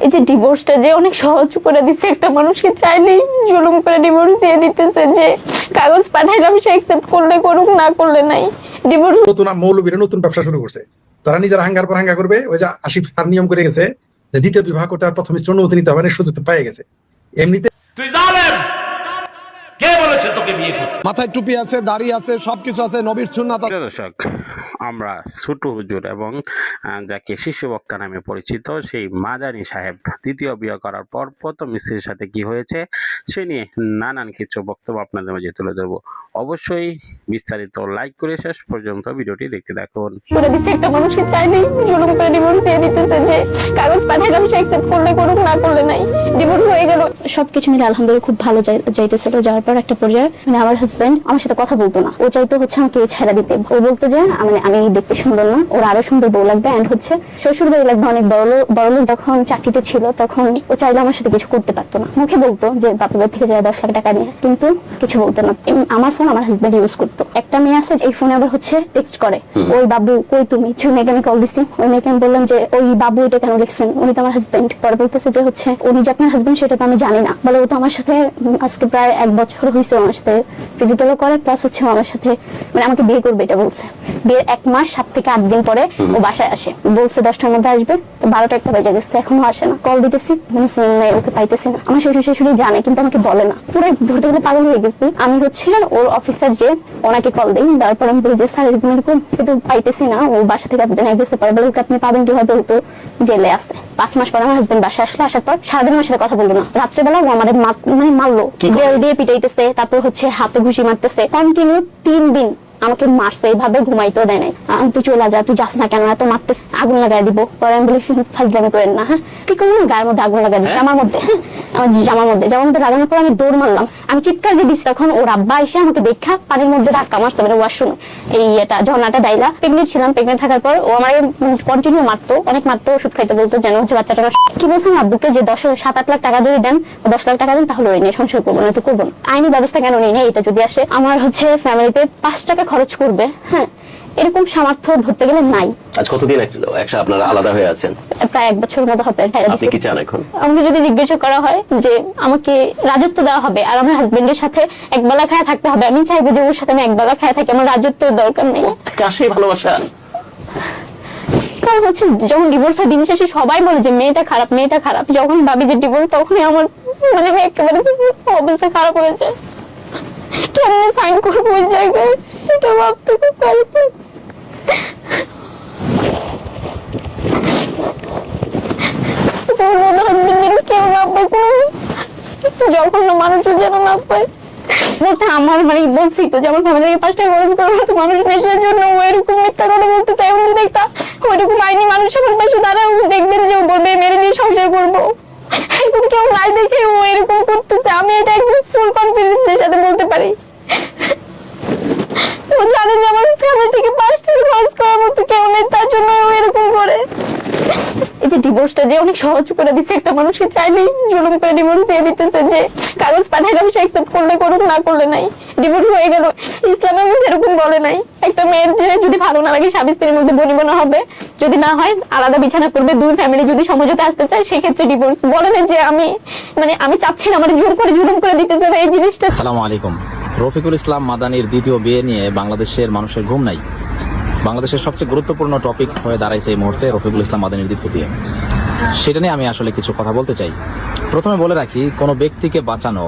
এই যে ডিভোর্সটা যে অনেক সহজ করে দিচ্ছে, একটা মানুষকে চাইলেই জুলুম করে ডিভোর্স দিয়ে দিতেছে, যে কাগজ পাঠাইলাম সে অ্যাকসেপ্ট করলে করুক, না করলে নাই। ডিভোর্স নতুন মৌলবীরা নতুন ব্যবসা শুরু করছে, তারা নিজেরা হাঙ্গার পর হাঙ্গা করবে। ওই যে আশিফ তার নিয়ম করে গেছে যে দ্বিতীয় বিবাহ করতে আর প্রথম স্ত্রীর অনুমতি নিতে হবে না, সুযোগ পেয়ে গেছে। এমনিতে তুই জালেম, কে বলেছে তোকে বিয়ে করতে? মাথায় টুপি আছে, দাড়ি আছে, সবকিছু আছে, নবীর সুন্নাত আছে। দর্শক, আমরা ছোট হুজুর এবং যাকে শিশু বক্তা নামে পরিচিত সেই মাদানী সাহেব দ্বিতীয় বিয়ে করার পর প্রথম স্ত্রীর সাথে কি হয়েছে সে নিয়ে নানান কিছু বক্তব্য আপনাদের মাঝে তুলে ধরবো। অবশ্যই বিস্তারিত লাইক করে শেষ পর্যন্ত ভিডিওটি দেখতে থাকুন। করে দিচ্ছে, একটা মানুষকে চাইলেই জুলুম করে ডিভোর্স দিয়ে দিতেছে, যে কাগজ পাঠাইলাম সে অ্যাকসেপ্ট করলে করুক, না করলে নাই। ডিভোর্স হয়ে গেল। সবকিছু মিলে আলহামদুলিল্লাহ খুব ভালো যাইতেছিল। যাওয়ার পর একটা পর্যায়ে মানে আমার হাজবেন্ড আমার সাথে কথা বলতো না। ও চাইতো হচ্ছে আমাকে ছেড়ে দিতে। ও বলতো যে আমি দেখতে সুন্দর না, ওর আরো সুন্দর বউ লাগবে, এন্ড হচ্ছে শ্বশুর বাড়ি লাগবে অনেক বড়লোক। যখন চাকরিতে ছিল তখন ও চাইলে আমার সাথে কিছু করতে পারতো না। মুখে বলতো যে বাপের বাড়ি থেকে যায় 10 লাখ টাকা নিয়ে, কিন্তু কিছু বলতো না। আমার ফোন আমার হাজবেন্ড ইউজ করতো। একটা মেয়ে আছে, এই ফোনে আবার হচ্ছে টেক্সট করে, ওই বাবু কই তুমি। মেয়েকে আমি কল দিছি, ওই মেয়েকে আমি বললাম যে ওই বাবু এটা কেন লিখছেন, উনি তো আমার হাজবেন্ড। পরে বলতেছে যে হচ্ছে উনি যে আপনার হাজবেন্ড সেটা তো আমি জানি না। বলে ও তো আমার সাথে আজকে প্রায় 1 বছর হয়েছে আমার সাথে ফিজিক্যালও করে, প্লাস হচ্ছে আমার সাথে মানে আমাকে বিয়ে করবে এটা বলছে। বিয়ের 1 মাস 7 থেকে 8 দিন পরে ও বাসায় আসে, বলছে 10টার মধ্যে আসবে, তো 12টা 1টা বেজে গেছে, এখনো আসে না। কল দিতেছি, মানে ফোন নেই, ওকে পাইতেছি না। আমার শ্বশুর শাশুড়ি জানে কিন্তু আমাকে বলে না। পুরো ধরতে গেলে পাগল হয়ে গেছি আমি। হচ্ছে ওর অফিসার যে ওনাকে কল দিই, তারপর আমি বলি যে স্যার এরকম কিন্তু পাইতেছি না, ও বাসা থেকে আপনি গেছে। পরে বলে ওকে আপনি পাবেন কিভাবে, ও তো জেলে আছে। 5 মাস পর আমার হাজবেন্ড বাসায় আসলো, আসার পর সারাদিন আমার সাথে কথা বললো না। রাত্রেবেলা ও আমাদের মানে মারলো, বেল দিয়ে পিটাইতেছে, তারপর হচ্ছে হাতে ঘুষি মারতেছে, কন্টিনিউ 3 দিন আমাকে মারছে, এইভাবে ঘুমাইতেও দেয় নাই। তুই চলে যা, তুই যাস না কেন, এত মারতেছে, আগুন লাগাই দিব। পরে আমি বলি ফাজলামি করেন না, হ্যাঁ কি করবো, গায়ের মধ্যে আগুন লাগাই দিচ্ছে, আমার মধ্যে, আমার জামার মধ্যে লাগানোর পর আমি দৌড় মারলাম। আমি চিৎকার যে দিচ্ছি, তখন ওর আব্বা এসে আমাকে দেখা পানির মধ্যে ধাক্কা মারছে, মানে ওয়াশরুম এই এটা ঝর্ণাটা দাইলা। প্রেগনেন্ট ছিলাম, প্রেগনেন্ট থাকার পর ও আমার কন্টিনিউ মারতো, অনেক মারতো, ওষুধ খাইতে বলতো যেন হচ্ছে বাচ্চাটা। কি বলছেন আব্বুকে যে 7-8 লাখ টাকা দিয়ে দেন, 10 লাখ টাকা দেন, তাহলে ওই নিয়ে সংসার করবো না, তো করবো না। আইনি ব্যবস্থা কেন নেই, এটা যদি আসে আমার হচ্ছে ফ্যামিলিতে 5 টাকা খরচ করবে, হ্যাঁ এরকম সামর্থ্য ধরতে গেলে নাই। আজ কতদিন একসাথে আপনারা আলাদা হয়ে আছেন? প্রায় 1 বছরের মতো হবে। আপনি কি চান এখন? আমাকে যদি জিজ্ঞাসা করা হয় যে আমাকে রাজত্ব দেওয়া হবে আর আমার হাজবেন্ডের সাথে একবেলা খায়া থাকতে হবে, আমি চাইবো যে ওর সাথে আমি একবেলা খায়া থাকি, আমার রাজত্বের দরকার নেই। থেকে আসে ভালোবাসা। কারণ হচ্ছে যখন ডিভোর্স হয় দিন শেষে সবাই বলে যে মেয়েটা খারাপ, মেয়েটা খারাপ। যখন ভাবি যে ডিভোর্স, তখনই আমার মানে একেবারে অবস্থা খারাপ হয়েছে। কেমনে সাইন করবো ওই জায়গায়, এটা ভাবতে খুব খারাপ। কেউ না পায়, যখন মানুষও যেন না পায়। আমার মানে বলছি তো, যেমন ফ্যামিলি 5 টাকা খরচ করবো, তো মানুষ নেশার জন্য ও এরকম মিথ্যা কথা বলতে চাই। আমি দেখতা ওইরকম আইনি মানুষ আমার পাশে দাঁড়ায়, দেখবেন যে ও বলবে মেরে নিয়ে সংসার করবো। এখন কেউ নাই দেখে ও এরকম করতেছে, আমি এটা একদম ফুল কনফিডেন্সের সাথে বলতে পারি। ও জানে যে আমার ফ্যামিলি থেকে 5 টাকা খরচ করার মতো কেউ নেই, তার জন্য ও এরকম করে। এই যে ডিভোর্সটা যে অনেক সহজ করে দিচ্ছে, একটা মানুষকে চাইলেই জুলুম করে ডিভোর্স দিয়ে দিতেছে, যে কাগজ পাঠাইলাম সে অ্যাকসেপ্ট করলে করুক, না করলে নাই। ডিভোর্স হয়ে গেল। ইসলামের মধ্যে এরকম বলে নাই একটা মেয়ের যদি ভালো না লাগে স্বামী স্ত্রীর মধ্যে বনিবনা হবে, যদি না হয় আলাদা বিছানা করবে। 2 ফ্যামিলি যদি সমঝোতা আসতে চায় সেক্ষেত্রে ডিভোর্স। বলে না যে আমি চাচ্ছি না, আমার জোর করে জুলুম করে দিতেছে এই জিনিসটা। আসসালামু আলাইকুম। রফিকুল ইসলাম মাদানির দ্বিতীয় বিয়ে নিয়ে বাংলাদেশের মানুষের ঘুম নাই। বাংলাদেশের সবচেয়ে গুরুত্বপূর্ণ টপিক হয়ে দাঁড়াইছে এই মুহূর্তে রফিকুল ইসলাম মাদানির দ্বিতীয় বিয়ে। সেটা নিয়ে আমি আসলে কিছু কথা বলতে চাই। প্রথমে বলে রাখি, কোনো ব্যক্তিকে বাঁচানো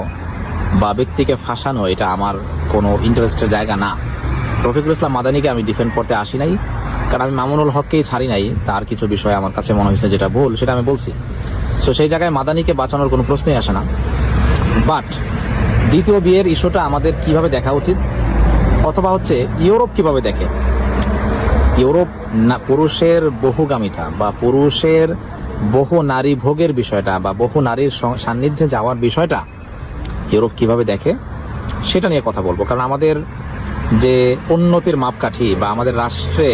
বা ব্যক্তিকে ফাঁসানো এটা আমার কোনো ইন্টারেস্টের জায়গা না। রফিকুল ইসলাম মাদানিকে আমি ডিফেন্ড করতে আসি নাই, কারণ আমি মামুনুল হককেই ছাড়ি নাই। তার কিছু বিষয় আমার কাছে মনে হয়েছে যেটা ভুল, সেটা আমি বলছি। সো সেই জায়গায় মাদানিকে বাঁচানোর কোনো প্রশ্নই আসে না। বাট দ্বিতীয় বিয়ের ইস্যুটা আমাদের কিভাবে দেখা উচিত, অথবা হচ্ছে ইউরোপ কিভাবে দেখে। ইউরোপ না পুরুষের বহুগামিতা বা পুরুষের বহু নারী ভোগের বিষয়টা বা বহু নারীর সান্নিধ্যে যাওয়ার বিষয়টা ইউরোপ কিভাবে দেখে সেটা নিয়ে কথা বলবো। কারণ আমাদের যে উন্নতির মাপকাঠি বা আমাদের রাষ্ট্রে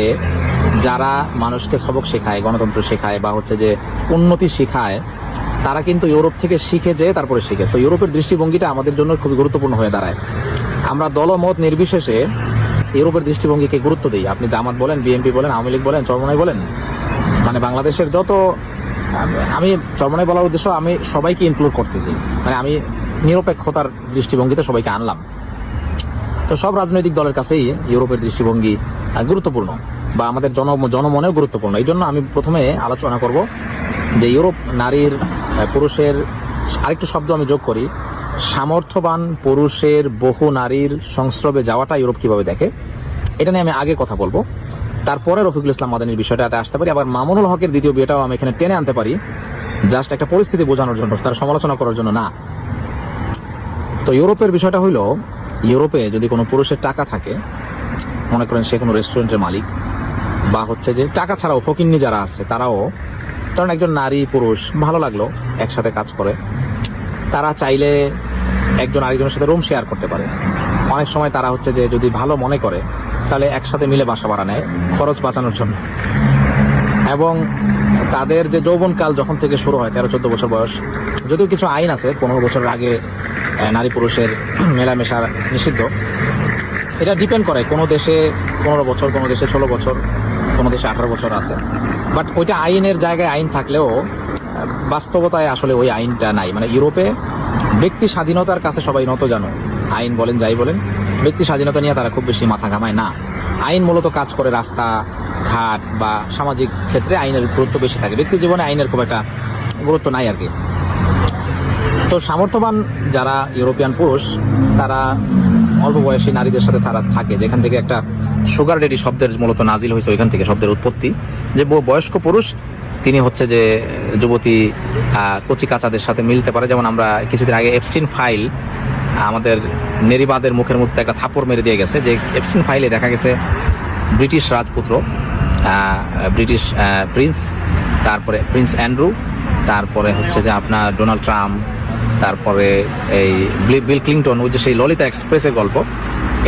যারা মানুষকে সবক শেখায়, গণতন্ত্র শেখায় বা হচ্ছে যে উন্নতি শেখায়, তারা কিন্তু ইউরোপ থেকে শিখে যেয়ে তারপরে শিখে। সো ইউরোপের দৃষ্টিভঙ্গিটা আমাদের জন্য খুবই গুরুত্বপূর্ণ হয়ে দাঁড়ায়। আমরা দলমত নির্বিশেষে ইউরোপের দৃষ্টিভঙ্গিকে গুরুত্ব দিই। আপনি জামাত বলেন, বিএনপি বলেন, আওয়ামী লীগ বলেন, চরমনাই বলেন, মানে বাংলাদেশের যত আমি চরমনাই বলার উদ্দেশ্য আমি সবাইকে ইনক্লুড করতেছি, মানে আমি নিরপেক্ষতার দৃষ্টিভঙ্গিতে সবাইকে আনলাম। তো সব রাজনৈতিক দলের কাছেই ইউরোপের দৃষ্টিভঙ্গি গুরুত্বপূর্ণ, বা আমাদের জনমনেও গুরুত্বপূর্ণ। এই জন্য আমি প্রথমে আলোচনা করব যে ইউরোপ নারীর পুরুষের, আরেকটু শব্দ আমি যোগ করি, সামর্থ্যবান পুরুষের বহু নারীর সংস্রবে যাওয়াটা ইউরোপ কিভাবে দেখে, এটা নিয়ে আমি আগে কথা বলবো। তারপরে রফিকুল ইসলাম মাদানির বিষয়টাতে আসতে পারি, আবার মামুনুল হকের দ্বিতীয় বিয়েটাও আমি এখানে টেনে আনতে পারি, জাস্ট একটা পরিস্থিতি বোঝানোর জন্য, তার সমালোচনা করার জন্য না। তো ইউরোপের বিষয়টা হইল, ইউরোপে যদি কোনো পুরুষের টাকা থাকে, মনে করেন সে কোনো রেস্টুরেন্টের মালিক, বা হচ্ছে যে টাকা ছাড়াও ফকিন্নি যারা আছে তারাও, কারণ একজন নারী পুরুষ ভালো লাগলো একসাথে কাজ করে, তারা চাইলে একজন আরেকজনের সাথে রুম শেয়ার করতে পারে। অনেক সময় তারা হচ্ছে যে যদি ভালো মনে করে তাহলে একসাথে মিলে বাসা ভাড়া নেয় খরচ বাঁচানোর জন্য। এবং তাদের যে যৌবনকাল যখন থেকে শুরু হয় 13-14 বছর বয়স, যদিও কিছু আইন আছে 15 বছরের আগে নারী পুরুষের মেলামেশা নিষিদ্ধ, এটা ডিপেন্ড করে কোনো দেশে 15 বছর, কোনো দেশে 16 বছর, কোনো দেশে 18 বছর আছে। বাট ওইটা আইনের জায়গায় আইন থাকলেও বাস্তবতায় আসলে ওই আইনটা নাই। মানে ইউরোপে ব্যক্তি স্বাধীনতার কাছে সবাই নত জানো, আইন বলেন যাই বলেন, ব্যক্তি স্বাধীনতা নিয়ে তারা খুব বেশি মাথা ঘামায় না। আইন মূলত কাজ করে রাস্তা ঘাট বা সামাজিক ক্ষেত্রে আইনের গুরুত্ব বেশি থাকে, ব্যক্তি জীবনে আইনের খুব একটা গুরুত্ব নাই আর কি। তো সামর্থ্যবান যারা ইউরোপিয়ান পুরুষ, তারা অল্প বয়সী নারীদের সাথে তারা থাকে, যেখান থেকে একটা সুগার ডেডি শব্দের মূলত নাজিল হয়েছে, ওইখান থেকে শব্দের উৎপত্তি। যে বয়স্ক পুরুষ তিনি হচ্ছে যে যুবতী কচি কাচাদের সাথে মিলতে পারে। যেমন আমরা কিছুদিন আগে এপস্টিন ফাইল, আমাদের নেরিবাদের মুখের মধ্যে একটা থাপড় মেরে দিয়ে গেছে, যে এপস্টিন ফাইলে দেখা গেছে ব্রিটিশ রাজপুত্র, ব্রিটিশ প্রিন্স, তারপরে প্রিন্স অ্যান্ড্রু, তারপরে হচ্ছে যে আপনার ডোনাল্ড ট্রাম্প, তারপরে এই বিল ক্লিন্টন, ওই যে সেই ললিতা এক্সপ্রেসের গল্প,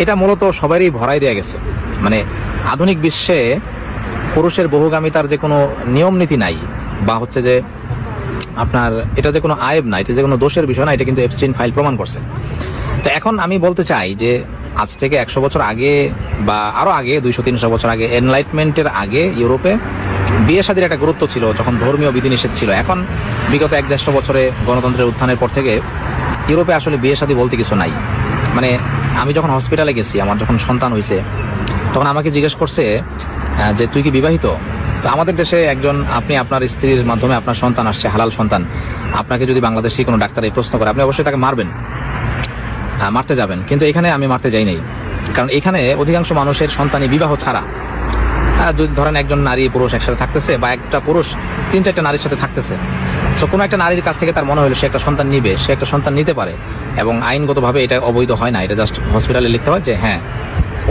এটা মূলত সবারই ভরাই দেওয়া গেছে। মানে আধুনিক বিশ্বে পুরুষের বহুগামিতার যে কোনো নিয়ম নীতি নাই, বা হচ্ছে যে আপনার এটা যে কোনো আয়েব না, এটা যে কোনো দোষের বিষয় না, এটা কিন্তু এপস্টিন ফাইল প্রমাণ করছে। তো এখন আমি বলতে চাই যে আজ থেকে 100 বছর আগে বা আরো আগে 200-300 বছর আগে, এনলাইটমেন্টের আগে ইউরোপে বিয়ে শাদীর একটা গুরুত্ব ছিল, যখন ধর্মীয় বিধিনিষেধ ছিল। এখন বিগত 100-150 বছরে গণতন্ত্রের উত্থানের পর থেকে ইউরোপে আসলে বিয়ে শাদী বলতে কিছু নাই। মানে আমি যখন হসপিটালে গেছি, আমার যখন সন্তান হয়েছে, তখন আমাকে জিজ্ঞেস করছে যে তুই কি বিবাহিত? তো আমাদের দেশে একজন, আপনি আপনার স্ত্রীর মাধ্যমে আপনার সন্তান আসছে, হালাল সন্তান, আপনাকে যদি বাংলাদেশি কোনো ডাক্তার এই প্রশ্ন করে, আপনি অবশ্যই তাকে মারবেন, মারতে যাবেন। কিন্তু এখানে আমি মারতে যাই নাই, কারণ এখানে অধিকাংশ মানুষের সন্তানই বিবাহ ছাড়া। যদি ধরেন একজন নারী পুরুষ একসাথে থাকতেছে, বা একটা পুরুষ 3-4টা নারীর সাথে থাকতেছে, তো কোনো একটা নারীর কাছ থেকে তার মনে হলো সে একটা সন্তান নিবে, সে একটা সন্তান নিতে পারে, এবং আইনগতভাবে এটা অবৈধ হয় না, এটা জাস্ট হসপিটালে লিখতে হয় যে হ্যাঁ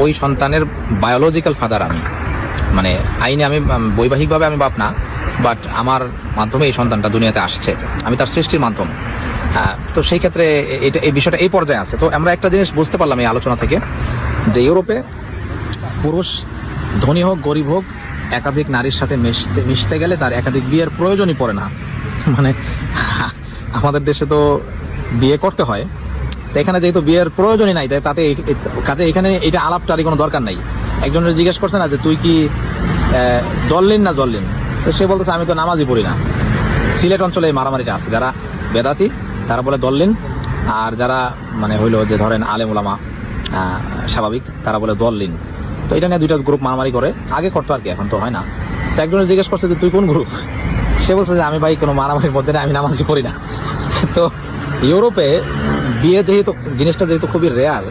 ওই সন্তানের বায়োলজিক্যাল ফাদার আমি, মানে আইনে আমি বৈবাহিকভাবে আমি বাপ না, বাট আমার মাধ্যমে এই সন্তানটা দুনিয়াতে আসছে, আমি তার সৃষ্টির মাধ্যম। তো সেই ক্ষেত্রে এটা, এই বিষয়টা এই পর্যায়ে আছে। তো আমরা একটা জিনিস বুঝতে পারলাম এই আলোচনা থেকে, যে ইউরোপে পুরুষ ধনী হোক গরিব হোক, একাধিক নারীর সাথে মিশতে গেলে তার একাধিক বিয়ের প্রয়োজনই পড়ে না। মানে আমাদের দেশে তো বিয়ে করতে হয়, তো এখানে যেহেতু বিয়ের প্রয়োজনই নাই, তাতে কাজে এখানে এটা আলাপটারই কোনো দরকার নাই। একজনের জিজ্ঞেস করছে না যে তুই কি দল্লিন না জল্লিন, তো সে বলতেছে আমি তো নামাজই পড়ি না। সিলেট অঞ্চলে এই মারামারিটা আছে, যারা বেদাতি তারা বলে দল্লিন, আর যারা মানে হইলো যে ধরেন আলেম ওলামা স্বাভাবিক, তারা বলে দল্লিন। তো এটা নিয়ে দুইটা গ্রুপ মারামারি করে, আগে করতো আর কি, এখন তো হয় না। তো একজনের জিজ্ঞেস করছে যে তুই কোন গ্রুপ, সে বলছে যে আমি ভাই কোনো মারামারির মধ্যে না, আমি নামাজই পড়ি না। তো ইউরোপে বিয়ে যেহেতু জিনিসটা যেহেতু খুবই রেয়ার,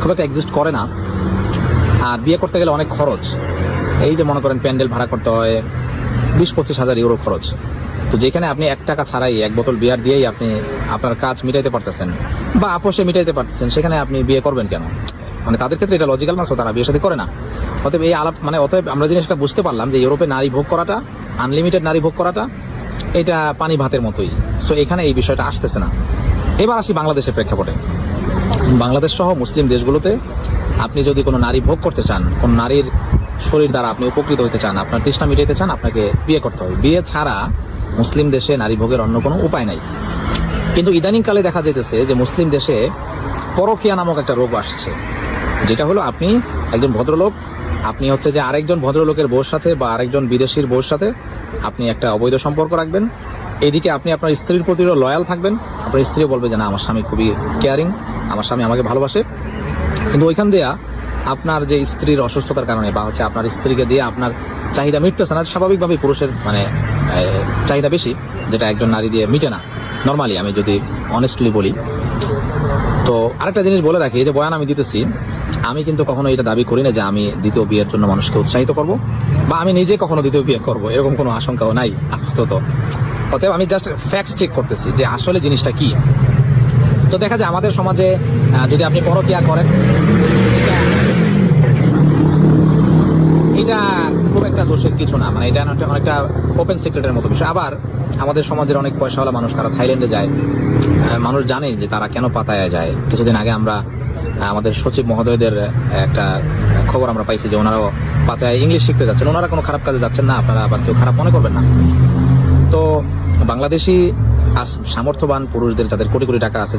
খুব একটা এক্সিস্ট করে না, আর বিয়ে করতে গেলে অনেক খরচ। এই যে মনে করেন প্যান্ডেল ভাড়া করতে হয় 20-25 হাজার ইউরো খরচ। তো যেখানে আপনি 1 টাকা ছাড়াই 1 বোতল বিয়ার দিয়েই আপনি আপনার কাজ মিটাইতে পারতেছেন, বা আপোষে মিটাইতে পারতেছেন, সেখানে আপনি বিয়ে করবেন কেন? মানে তাদের ক্ষেত্রে এটা লজিক্যাল না, সো তারা বিয়ে শাদী করে না। অতএব এই আলাপ, মানে অতএব আমরা জিনিসটা বুঝতে পারলাম যে ইউরোপে নারী ভোগ করাটা, আনলিমিটেড নারী ভোগ করাটা, এটা পানি ভাতের মতোই। সো এখানে এই বিষয়টা আসতেছে না। এবার আসি বাংলাদেশের প্রেক্ষাপটে। বাংলাদেশ সহ মুসলিম দেশগুলোতে আপনি যদি কোনো নারী ভোগ করতে চান, কোন নারীর শরীর দ্বারা আপনি উপকৃত হতে চান, আপনার তৃষ্ণা মিটাইতে চান, আপনাকে বিয়ে করতে হবে। বিয়ে ছাড়া মুসলিম দেশে নারী ভোগের অন্য কোনো উপায় নাই। কিন্তু ইদানিংকালে দেখা যেতেছে যে মুসলিম দেশে পরকীয়া নামক একটা রোগ আসছে, যেটা হলো আপনি একজন ভদ্রলোক আপনি হচ্ছে যে আরেকজন ভদ্রলোকের বউর সাথে বা আরেকজন বিদেশির বউর সাথে আপনি একটা অবৈধ সম্পর্ক রাখবেন, এইদিকে আপনি আপনার স্ত্রীর প্রতিও লয়াল থাকবেন, আপনার স্ত্রীও বলবে যে না আমার স্বামী খুবই কেয়ারিং, আমার স্বামী আমাকে ভালোবাসে, কিন্তু ওইখান দিয়ে আপনার যে স্ত্রীর অসুস্থতার কারণে বা হচ্ছে আপনার স্ত্রীকে দিয়ে আপনার চাহিদা মিটতেছে না, স্বাভাবিকভাবেই পুরুষের মানে চাহিদা বেশি, যেটা একজন নারী দিয়ে মিটে না নর্মালি, আমি যদি অনেস্টলি বলি। তো আরেকটা জিনিস বলে রাখি, যে বয়ান আমি দিতেছি, আমি কিন্তু কখনো এটা দাবি করি না যে আমি দ্বিতীয় বিয়ের জন্য মানুষকে উৎসাহিত করব, বা আমি নিজে কখনো দ্বিতীয় বিয়ে করব, এরকম কোনো আশঙ্কাও নাই আপাতত। অতএব আমি জাস্ট ফ্যাক্ট চেক করতেছি যে আসলে জিনিসটা কি। তো দেখা যায় আমাদের সমাজে যদি আপনি পরকিয়া করেন, এটা খুব একটা দোষের কিছু না, মানে এটা অনেকটা ওপেন সিক্রেটের মতো বিষয়। আবার আমাদের সমাজের অনেক পয়সাওয়ালা মানুষ তারা থাইল্যান্ডে যায়, মানুষ জানে যে তারা কেন পাতায়া যায়। কিছুদিন আগে আমরা আমাদের সচিব মহোদয়দের একটা খবর আমরা পাইছি যে ওনারাও পাতায় ইংলিশ শিখতে যাচ্ছেন, ওনারা কোনো খারাপ কাজে যাচ্ছেন না, আপনারা আবার কেউ খারাপ মনে করবেন না। তো বাংলাদেশি সামর্থ্যবান পুরুষদের যাদের কোটি কোটি টাকা আছে,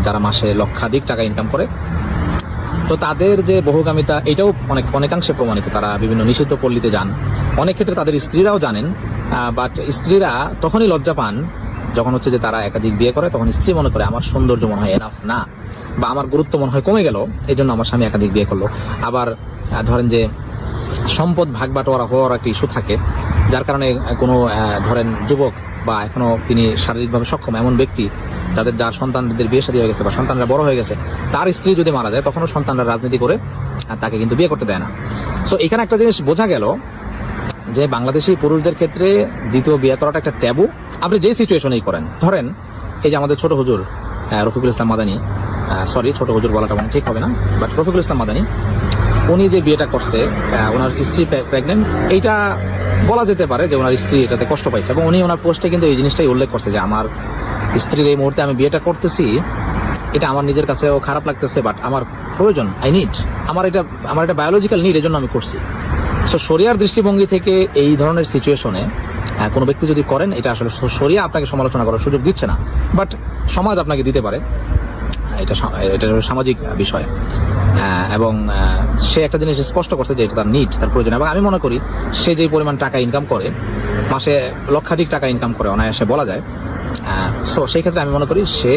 যারা মাসে লক্ষাধিক টাকা ইনকাম করে, তো তাদের যে বহুগামিতা এটাও অনেকাংশে প্রমাণিত। তারা বিভিন্ন নিষিদ্ধ পল্লীতে যান, অনেক ক্ষেত্রে তাদের স্ত্রীরাও জানেন, বাট স্ত্রীরা তখনই লজ্জা পান যখন হচ্ছে যে তারা একাধিক বিয়ে করে, তখন স্ত্রী মনে করে আমার সৌন্দর্য মনে হয় এনাফ না, বা আমার গুরুত্ব মনে হয় কমে গেল, এই জন্য আমার স্বামী একাধিক বিয়ে করলো। আবার ধরেন যে সম্পদ ভাগ বাটোয়ারা হওয়ার একটা ইস্যু থাকে, যার কারণে কোনো ধরেন যুবক বা এখনো তিনি শারীরিকভাবে সক্ষম এমন ব্যক্তি, যার সন্তানদের বিয়ে শাদী হয়ে গেছে বা সন্তানরা বড় হয়ে গেছে, তার স্ত্রী যদি মারা যায় তখনও সন্তানরা রাজনীতি করে তাকে কিন্তু বিয়ে করতে দেয় না। সো এখানে একটা জিনিস বোঝা গেল যে বাংলাদেশি পুরুষদের ক্ষেত্রে দ্বিতীয় বিয়ে করাটা একটা ট্যাবু। আপনি যে সিচুয়েশনেই করেন, ধরেন এই যে আমাদের ছোট হুজুর রফিকুল ইসলাম মাদানী, সরি ছোট হুজুর বলাটা মনে ঠিক হবে না, বাট রফিকুল ইসলাম মাদানী, উনি যে বিয়েটা করছে, ওনার স্ত্রী প্রেগনেন্ট, এইটা বলা যেতে পারে যে ওনার স্ত্রী এটাতে কষ্ট পাইছে, এবং উনি ওনার পোস্টে কিন্তু এই জিনিসটাই উল্লেখ করছে যে আমার স্ত্রীর এই মুহূর্তে আমি বিয়েটা করতেছি, এটা আমার নিজের কাছেও খারাপ লাগতেছে, বাট আমার প্রয়োজন, আই নিড, আমার এটা বায়োলজিক্যাল নিড, এজন্য আমি করছি। সো শরিয়ার দৃষ্টিভঙ্গি থেকে এই ধরনের সিচুয়েশনে কোনো ব্যক্তি যদি করেন, এটা আসলে শরিয়া আপনাকে সমালোচনা করার সুযোগ দিচ্ছে না, বাট সমাজ আপনাকে দিতে পারে, এটা সামাজিক বিষয়। এবং সে একটা জিনিস স্পষ্ট করছে যে এটা তার নিড, তার প্রয়োজন। এবং আমি মনে করি সে যে পরিমাণ টাকা ইনকাম করে, মাসে লক্ষাধিক টাকা ইনকাম করে অনায়াসে বলা যায়, সো সেই ক্ষেত্রে আমি মনে করি সে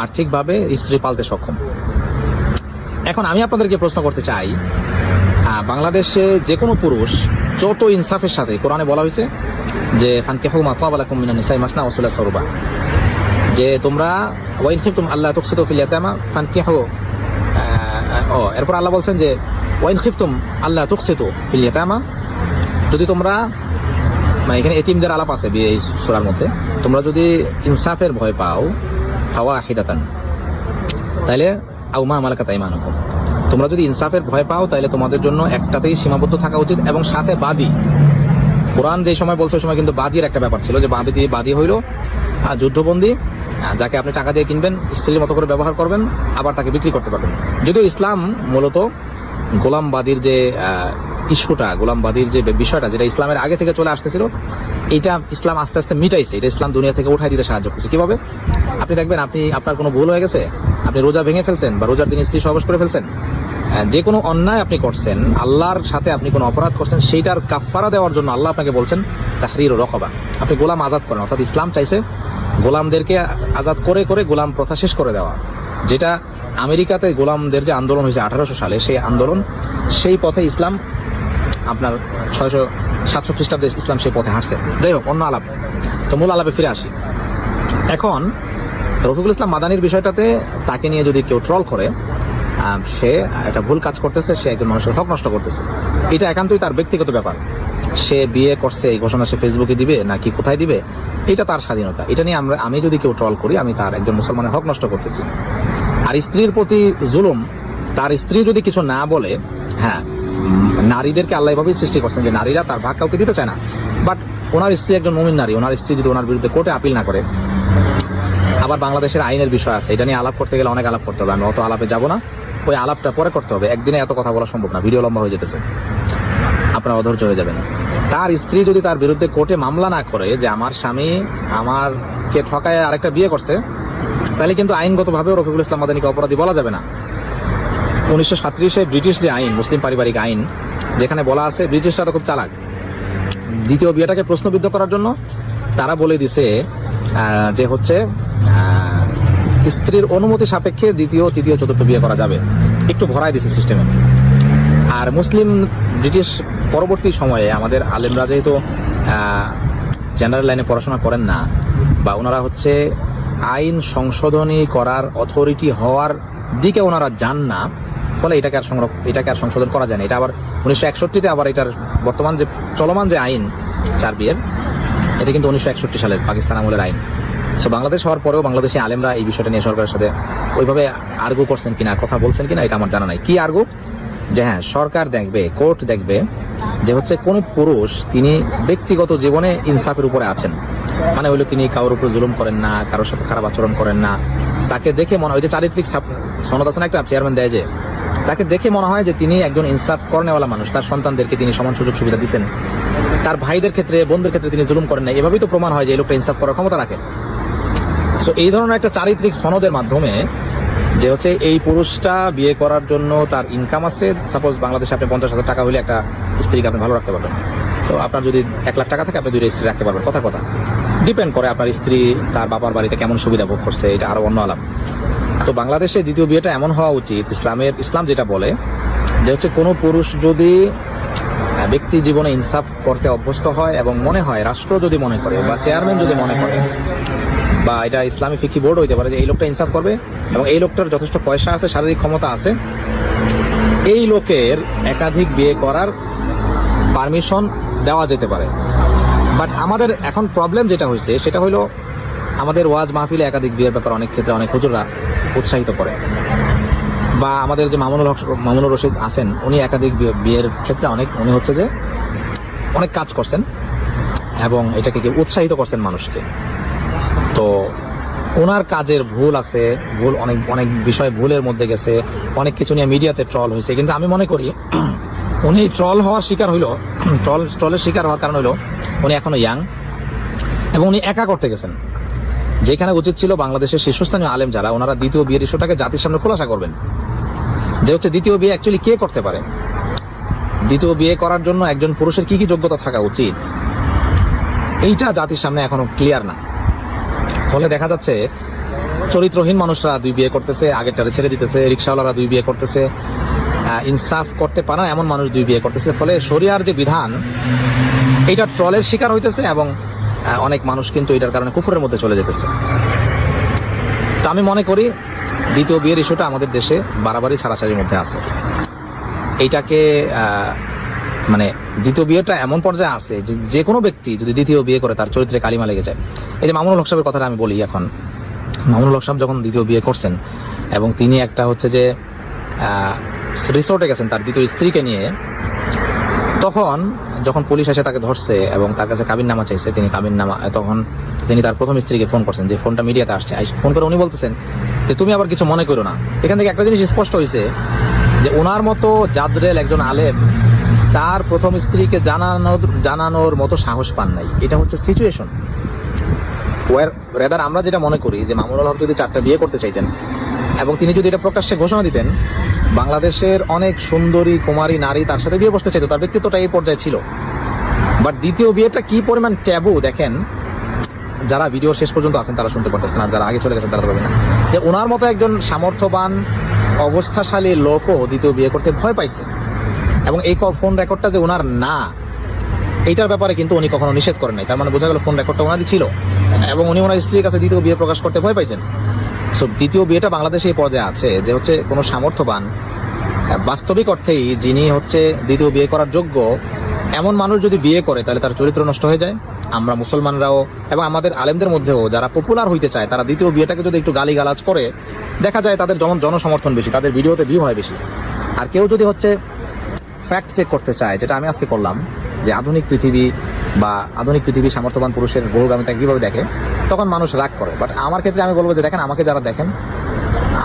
আর্থিকভাবে স্ত্রী পালতে সক্ষম। এখন আমি আপনাদেরকে প্রশ্ন করতে চাই, বাংলাদেশে যে কোনো পুরুষ যত ইনসাফের সাথে, কোরআনে বলা হয়েছে যে ফানকিহু মা তাবা লাকুম মিনান নিসাই মাসনা ওয়া সুলাসা ওয়া রুবা, যে তোমরা ওয়া ইন খিফতুম আল্লা তুকসিতু ফিল ইয়াতামা ফানকিহু, এরপর আল্লাহ বলছেন যে ওয়া ইন খিফতুম আল্লা তুকসিতু ফিল ইয়াতামা, যদি তোমরা, মানে এখানে এতিমদের আলাপ আছে এই সূরার মধ্যে, তোমরা যদি ইনসাফের ভয় পাও ফাওয়াহিদাতান, তাইলে আও মা মালাকাত আইমানুকুম, তোমরা যদি ইনসাফের ভয় পাও তাহলে তোমাদের জন্য একটাতেই সীমাবদ্ধ থাকা উচিত, এবং সাথে বাদী। কোরআন যে সময় বলছে ওই সময় কিন্তু বাদীর একটা ব্যাপার ছিল, যে বাদী হইল যুদ্ধবন্দী, যাকে আপনি টাকা দিয়ে কিনবেন, স্ত্রীর মতো করে ব্যবহার করবেন, আবার তাকে বিক্রি করতে পারবেন। যদিও ইসলাম মূলত গোলামবাদীর যে ইস্যুটা, গোলামবাদীর যে বিষয়টা, যেটা ইসলামের আগে থেকে চলে আসতেছিল, এটা ইসলাম আস্তে আস্তে মিটাইছে, এটা ইসলাম দুনিয়া থেকে উঠাই দিতে সাহায্য করছে। কিভাবে? আপনি দেখবেন, আপনার কোনো ভুল হয়ে গেছে, আপনি রোজা ভেঙে ফেলছেন বা রোজার দিন স্ত্রী সহবাস করে ফেলছেন, যে কোনো অন্যায় আপনি করছেন, আল্লাহর সাথে আপনি কোনো অপরাধ করছেন, সেইটার কাফফারা দেওয়ার জন্য আল্লাহ আপনাকে বলছেন তাহরির রকবা, আপনি গোলাম আজাদ করেন। অর্থাৎ ইসলাম চাইছে গোলামদেরকে আজাদ করে করে গোলাম প্রথা শেষ করে দেওয়া, যেটা আমেরিকাতে গোলামদের যে আন্দোলন হয়েছে 1800 সালে, সেই আন্দোলন, সেই পথে ইসলাম আপনার 600-700 খ্রিস্টাব্দে ইসলাম সেই পথে হাঁটছে। যাই হোক, অন্য আলাপ। তো মূল আলাপে ফিরে আসি। এখন রফিকুল ইসলাম মাদানির বিষয়টাতে তাকে নিয়ে যদি কেউ ট্রল করে, সে একটা ভুল কাজ করতেছে, সে একজন মানুষের হক নষ্ট করতেছে, এটা একান্তই তার ব্যক্তিগত ব্যাপার। সে বিয়ে করছে এই ঘোষণা সে ফেসবুকে দিবে নাকি কোথায় দিবে, এটা তার স্বাধীনতা। এটা নিয়ে আমি যদি কেউ ট্রল করি, আমি তার একজন মুসলমানের হক নষ্ট করতেছি। আর স্ত্রীর প্রতি জুলুম, তার স্ত্রী যদি কিছু না বলে, হ্যাঁ, নারীদেরকে আল্লাহ এভাবেই সৃষ্টি করছেন যে নারীরা তার ভাগ কাউকে দিতে চায় না, বাট ওনার স্ত্রী একজন মুমিন নারী, ওনার স্ত্রী যদি ওনার বিরুদ্ধে কোর্টে আপিল না করে, আবার বাংলাদেশের আইনের বিষয় আছে, এটা নিয়ে আলাপ করতে গেলে অনেক আলাপ করতে হবে, আমি অত আলাপে যাব না, ওই আলাপটা পরে করতে হবে, একদিনে এত কথা বলা সম্ভব না, ভিডিও লম্বা হয়ে যেতেছে, আপনার অধৈর্য হয়ে যাবেন। তার স্ত্রী যদি তার বিরুদ্ধে কোর্টে মামলা না করে যে আমার স্বামী আমারকে ঠকায় আরেকটা বিয়ে করছে, তাহলে কিন্তু আইনগতভাবেও রফিকুল ইসলাম মাদানীকে অপরাধী বলা যাবে না। 1937 ব্রিটিশ যে আইন, মুসলিম পারিবারিক আইন, যেখানে বলা আছে ব্রিটিশরা তো খুব চালাক, দ্বিতীয় বিয়েটাকে প্রশ্নবিদ্ধ করার জন্য তারা বলে দিছে যে হচ্ছে স্ত্রীর অনুমতি সাপেক্ষে দ্বিতীয়, তৃতীয়, চতুর্থ বিয়ে করা যাবে, একটু ভরাই দিছে সিস্টেমে। আর মুসলিম ব্রিটিশ পরবর্তী সময়ে আমাদের আলেমরা যেহেতু জেনারেল লাইনে পড়াশোনা করেন না, বা ওনারা হচ্ছে আইন সংশোধনী করার অথরিটি হওয়ার দিকে ওনারা যান না, ফলে এটাকে আর সংশোধন করা যায় না। এটা আবার 1961-তে আবার এটার বর্তমান যে চলমান যে আইন 4 বিয়ের, এটা কিন্তু 1961 সালের পাকিস্তান আমলের আইন। সো বাংলাদেশ হওয়ার পরেও বাংলাদেশি আলেমরা এই বিষয়টা নিয়ে সরকারের সাথে ওইভাবে আর্গু করছেন কিনা, কথা বলছেন কিনা, এটা আমার জানা নাই। কি আর্গু? যে হ্যাঁ, সরকার দেখবে, কোর্ট দেখবে যে হচ্ছে কোন পুরুষ তিনি ব্যক্তিগত জীবনে ইনসাফের উপরে আছেন, মানে হইলো তিনি কারোর উপর জুলুম করেন না, কারোর সাথে খারাপ আচরণ করেন না, তাকে দেখে মনে হয় যে চারিত্রিক সনদ আছে না একটা, চেয়ারম্যান দেয় যে, তাকে দেখে মনে হয় যে তিনি একজন ইনসাফ করেনেওয়ালা মানুষ, তার সন্তানদেরকে তিনি সমান সুযোগ সুবিধা দিচ্ছেন, তার ভাইদের ক্ষেত্রে, বোনদের ক্ষেত্রে তিনি জুলুম করেন না, এভাবেই তো প্রমাণ হয় যে এই লোকটা ইনসাফ করার ক্ষমতা রাখে। সো এই ধরনের একটা চারিত্রিক সনদের মাধ্যমে যে হচ্ছে এই পুরুষটা বিয়ে করার জন্য তার ইনকাম আছে, সাপোজ বাংলাদেশে আপনি 50,000 টাকা হলে একটা স্ত্রীকে আপনি ভালো রাখতে পারবেন, তো আপনার যদি 1 লাখ টাকা থাকে আপনি 2টা স্ত্রী রাখতে পারবেন। কথা ডিপেন্ড করে আপনার স্ত্রী তার বাবার বাড়িতে কেমন সুবিধা ভোগ করছে, এটা আরো অন্য আলাপ। তো বাংলাদেশে দ্বিতীয় বিয়েটা এমন হওয়া উচিত, ইসলাম যেটা বলে যে হচ্ছে কোনো পুরুষ যদি ব্যক্তি জীবনে ইনসাফ করতে অভ্যস্ত হয় এবং মনে হয়, রাষ্ট্র যদি মনে করে বা চেয়ারম্যান যদি মনে করে, বা এটা ইসলামী ফিকি বোর্ড হইতে পারে যে এই লোকটা ইনসাফ করবে এবং এই লোকটার যথেষ্ট পয়সা আছে, শারীরিক ক্ষমতা আছে, এই লোকের একাধিক বিয়ে করার পারমিশন দেওয়া যেতে পারে। বাট আমাদের এখন প্রবলেম যেটা হয়েছে সেটা হলো আমাদের ওয়াজ মাহফিলে একাধিক বিয়ের ব্যাপারে অনেক ক্ষেত্রে অনেক হুজুররা উৎসাহিত করে, বা আমাদের যে মামুনুর রশিদ আছেন উনি একাধিক বিয়ের ক্ষেত্রে উনি হচ্ছে যে অনেক কাজ করছেন এবং এটাকে উৎসাহিত করছেন মানুষকে। তো ওনার কাজের ভুল আছে, অনেক বিষয় ভুলের মধ্যে গেছে, অনেক কিছু নিয়ে মিডিয়াতে ট্রল হয়েছে, কিন্তু আমি মনে করি উনি ট্রল হওয়ার শিকার হইল, ট্রলের শিকার হওয়ার কারণ হইলো উনি এখনো ইয়াং এবং উনি একা করতে গেছেন, যেখানে উচিত ছিল বাংলাদেশের শীর্ষস্থানীয় আলেম যারা, ওনারা দ্বিতীয় বিয়ের ইস্যুটাকে জাতির সামনে খোলাসা করবেন, যে হচ্ছে দ্বিতীয় বিয়ে অ্যাকচুয়ালি কে করতে পারে, দ্বিতীয় বিয়ে করার জন্য একজন পুরুষের কি কি যোগ্যতা থাকা উচিত, এইটা জাতির সামনে এখনো ক্লিয়ার না। ফলে দেখা যাচ্ছে চরিত্রহীন মানুষরা 2 বিয়ে করতেছে, আগেরটারে ছেড়ে দিতেছে, রিক্সাওয়ালারা 2 বিয়ে করতেছে, ইনসাফ করতে পারে এমন মানুষ 2 বিয়ে করতেছে, ফলে শরিয়ার যে বিধান এটা ট্রলের শিকার হইতেছে এবং অনেক মানুষ কিন্তু এটার কারণে কুফরের মধ্যে চলে যেতেছে। তো আমি মনে করি দ্বিতীয় বিয়ের ইস্যুটা আমাদের দেশে বাড়াবাড়ি ছাড়াছাড়ির মধ্যে আছে। এইটাকে মানে দ্বিতীয় বিয়েটা এমন পর্যায়ে আছে যে কোনো ব্যক্তি যদি দ্বিতীয় বিয়ে করে তার চরিত্রে কালিমা লেগে যায়। এই যে মামুনুল হক সাহেবের কথাটা আমি বলি, এখন মামুনুল হক সাহেব যখন দ্বিতীয় বিয়ে করছেন এবং তিনি একটা হচ্ছে যে রিসোর্টে গেছেন তার দ্বিতীয় স্ত্রীকে নিয়ে, তখন যখন পুলিশ এসে তাকে ধরছে এবং তার কাছে কাবিননামা চাইছে, তখন তিনি তার প্রথম স্ত্রীকে ফোন করছেন, যে ফোনটা মিডিয়াতে আসছে, ফোন করে উনি বলতেছেন যে তুমি আবার কিছু মনে করো না। এখান থেকে একটা জিনিস স্পষ্ট হয়েছে যে ওনার মতো জাদরেল একজন আলেম তার প্রথম স্ত্রীকে জানানোর মতো সাহস পান নাই। এটা হচ্ছে সিচুয়েশন। রেদার আমরা যেটা মনে করি যে মামুনুল হক যদি 4টা বিয়ে করতে চাইতেন এবং তিনি যদি এটা প্রকাশ্যে ঘোষণা দিতেন, বাংলাদেশের অনেক সুন্দরী কুমারী নারী তার সাথে বিয়ে বসতে চাইতো, তার ব্যক্তিত্বটা এই পর্যায়ে ছিল। বাট দ্বিতীয় বিয়েটা কি পরিমাণ ট্যাবু দেখেন, যারা ভিডিও শেষ পর্যন্ত আছেন তারা শুনতে পারতেছেন, আর যারা আগে চলে গেছেন তারা পাবেন না, যে ওনার মতো একজন সামর্থ্যবান অবস্থাশালী লোকও দ্বিতীয় বিয়ে করতে ভয় পাইছে। এবং এই ফোন রেকর্ডটা যে ওনার না, এইটার ব্যাপারে কিন্তু উনি কখনো নিষেধ করেন নাই, তার মানে বোঝা গেল ফোন রেকর্ডটা ওনারই ছিল এবং উনি ওনার স্ত্রীর কাছে দ্বিতীয় বিয়ে প্রকাশ করতে ভয় পাইছেন। সো দ্বিতীয় বিয়েটা বাংলাদেশে এই পর্যায়ে আছে যে হচ্ছে কোনো সামর্থ্যবান বাস্তবিক অর্থেই যিনি হচ্ছে দ্বিতীয় বিয়ে করার যোগ্য এমন মানুষ যদি বিয়ে করে তাহলে তার চরিত্র নষ্ট হয়ে যায়। আমরা মুসলমানরাও এবং আমাদের আলেমদের মধ্যেও যারা পপুলার হইতে চায় তারা দ্বিতীয় বিয়েটাকে যদি একটু গালিগালাজ করে, দেখা যায় তাদের জনসমর্থন বেশি, তাদের ভিডিওতে ভিউ হয় বেশি। আর কেউ যদি হচ্ছে ফ্যাক্ট চেক করতে চায়, যেটা আমি আজকে করলাম, যে আধুনিক পৃথিবী সামর্থ্যবান পুরুষের বহুগামিতা কিভাবে দেখে, তখন মানুষ রাগ করে। বাট আমার ক্ষেত্রে আমি বলবো যে দেখেন, আমাকে যারা দেখেন,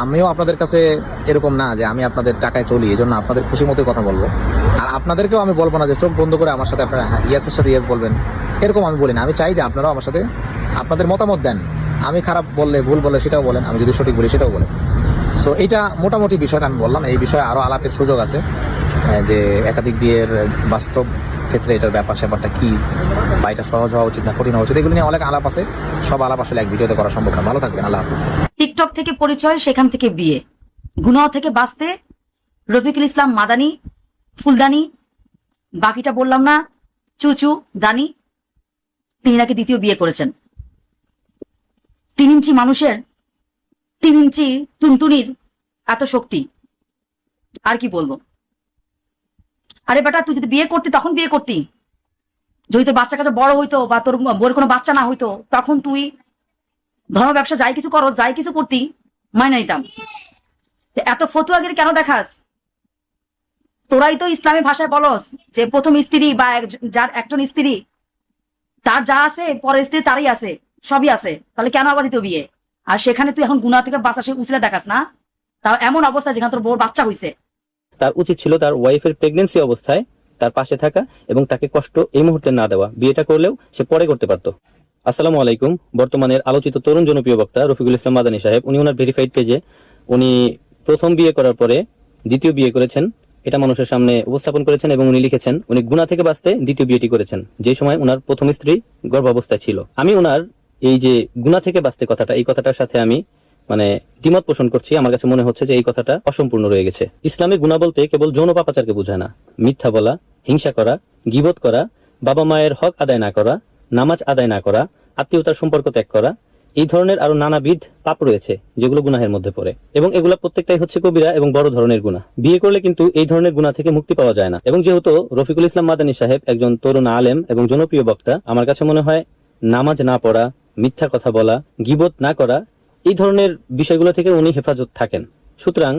আমিও আপনাদের কাছে এরকম না যে আমি আপনাদের টাকায় চলি, এই জন্য আপনাদের খুশি মতো কথা বলবো। আর আপনাদেরকেও আমি বলবো না যে চোখ বন্ধ করে আমার সাথে আপনারা ইয়াসের সাথে ইয়াস বলবেন, এরকম আমি বলি না। আমি চাই যে আপনারাও আমার সাথে আপনাদের মতামত দেন, আমি খারাপ বললে, ভুল বললে সেটাও বলেন, আমি যদি সঠিক বলি সেটাও বলেন। সো এইটা মোটামুটি বিষয়টা আমি বললাম। এই বিষয়ে আরো আলাপের সুযোগ আছে। যে একাধিক বিয়ের বাস্তব ক্ষেত্রে এটার ব্যাপারটা কি, বা এটা সহজ হওয়া উচিত না কঠিন হওয়া উচিত, এগুলো নিয়ে অনেক আলাপ আছে। সব আলাপ আসলে এক ভিডিওতে করা সম্ভব না। ভালো থাকবেন, আল্লাহ হাফিজ। টিকটক থেকে পরিচয়, সেখান থেকে বিয়ে, গুনাহ থেকে বাঁচতে রফিকুল ইসলাম মাদানী, ফুলদানি, বাকিটা বললাম না, চুচু দানি, তিনি নাকি দ্বিতীয় বিয়ে করেছেন। 3 ইঞ্চি মানুষের 3 ইঞ্চি টুনটুনির এত শক্তি, আর কি বলবো। আরে বেটা, তুই যদি বিয়ে করতি তখন বিয়ে করতি, যদি তোর বাচ্চা কাছে বড় হইতো বা তোর বউর কোনো বাচ্চা না হইতো, তখন তুই ধর্ম ব্যবসা যাই কিছু করো, যাই কিছু করতি, মাইনা নিতাম। এত ফতুয়াগিরি কেন দেখাস? তোরাই তো ইসলামী ভাষায় বলস যে প্রথম স্ত্রী বা যার একজন স্ত্রী তার যা আছে পরের স্ত্রী তারই আছে, সবই আছে, তাহলে কেন আবার দিত বিয়ে? আর সেখানে তুই এখন গুনাহ থেকে বাঁচা সে উচিলে দেখাস না, তাও এমন অবস্থা যেখানে তোর বউর বাচ্চা হইছে। তার উচিত ছিল তার ওয়াইফের প্রেগনেন্সি অবস্থায় তার পাশে থাকা এবং তাকে কষ্ট এই মুহূর্তে না দেওয়া। বিয়েটা করলেও সে পরে করতে পারতো। আসসালামু আলাইকুম। বর্তমানের আলোচিত তরুণ জনপ্রিয় বক্তা রফিকুল ইসলাম মাদানী সাহেব, উনি ওনার ভেরিফাইড পেজে উনি প্রথম বিয়ে করার পরে দ্বিতীয় বিয়ে করেছেন, এটা মানুষের সামনে উপস্থাপন করেছেন এবং উনি লিখেছেন উনি গুনাহ থেকে বাঁচতে দ্বিতীয় বিয়েটি করেছেন, যে সময় ওনার প্রথম স্ত্রী গর্ভাবস্থায় ছিল। আমি ওনার এই যে গুনাহ থেকে বাঁচতে কথাটা, এই কথাটার সাথে আমি দ্বিমত পোষণ করছি। আমার কাছে মনে হচ্ছে যে এই কথাটা অসম্পূর্ণ রয়ে গেছে। ইসলামে গুনাহ বলতে কেবল যৌন পাপাচারকে বোঝায় না। মিথ্যা বলা, হিংসা করা, গীবত করা, বাবা মায়ের হক আদায় না করা, নামাজ আদায় না করা, আত্মীয়তার সম্পর্ক ত্যাগ করা, এই ধরনের আরো নানাবিধ পাপ রয়েছে যেগুলো গুনাহের মধ্যে পড়ে, এবং এগুলো প্রত্যেকটাই হচ্ছে কবিরা এবং বড় ধরনের গুনাহ। বিয়ে করলে কিন্তু এই ধরনের গুনাহ থেকে মুক্তি পাওয়া যায় না। এবং যেহেতু রফিকুল ইসলাম মাদানী সাহেব একজন তরুণ আলেম এবং জনপ্রিয় বক্তা, আমার কাছে মনে হয় নামাজ না পড়া, মিথ্যা কথা বলা, গীবত না করা, এই ধরনের বিষয়গুলো থেকে উনি হেফাজত থাকেন। সুতরাং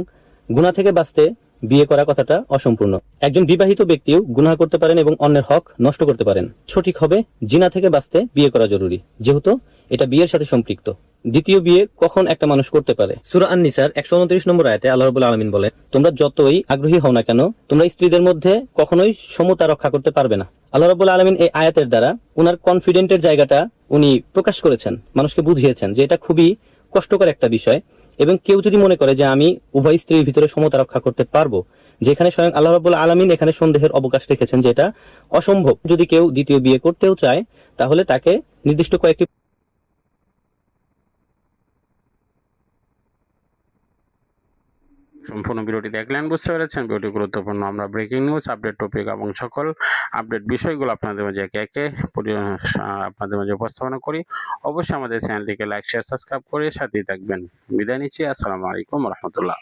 গুনাহ থেকে বাঁচতে বিয়ে করা কথাটা অসম্পূর্ণ। একজন বিবাহিত ব্যক্তিও গুনাহ করতে পারেন এবং অন্যের হক নষ্ট করতে পারেন। সঠিক হবে জিনা থেকে বাঁচতে বিয়ে করা জরুরি, যেহেতু এটা বিয়ের সাথে সম্পৃক্ত। দ্বিতীয় বিয়ে কখন একটা মানুষ করতে পারে? সূরা আন-নিসার 129 নম্বর আয়াতে আল্লাহ রাব্বুল আলামিন বলেন, তোমরা যতই আগ্রহী হও না কেন, তোমরা স্ত্রীদের মধ্যে কখনোই সমতা রক্ষা করতে পারবে না। আল্লাহ রাব্বুল আলামিন এই আয়াতের দ্বারা উনার কনফিডেন্টের জায়গাটা উনি প্রকাশ করেছেন, মানুষকে বুঝিয়েছেন যে এটা খুবই কষ্টকর একটা বিষয়। এবং কেউ যদি মনে করে যে আমি উভয় স্ত্রীর ভিতরে সমতা রক্ষা করতে পারবো, যেখানে স্বয়ং আল্লাহ রাব্বুল আলামিন এখানে সন্দেহের অবকাশ রেখেছেন যে এটা অসম্ভব। যদি কেউ দ্বিতীয় বিয়ে করতেও চায়, তাহলে তাকে নির্দিষ্ট কয়েকটি সম্পূর্ণ ভিডিওটি দেখলেন, বুঝতে পেরেছেন ভিডিওটি গুরুত্বপূর্ণ। আমরা ব্রেকিং নিউজ, আপডেট টপিক এবং সকল আপডেট বিষয়গুলো আপনাদের মাঝে একে একে আপনাদের মাঝে উপস্থাপনা করি। অবশ্যই আমাদের চ্যানেলটিকে লাইক, শেয়ার, সাবস্ক্রাইব করে সাথেই থাকবেন। বিদায় নিচ্ছি। আসসালামু আলাইকুম রহমতুল্লাহ।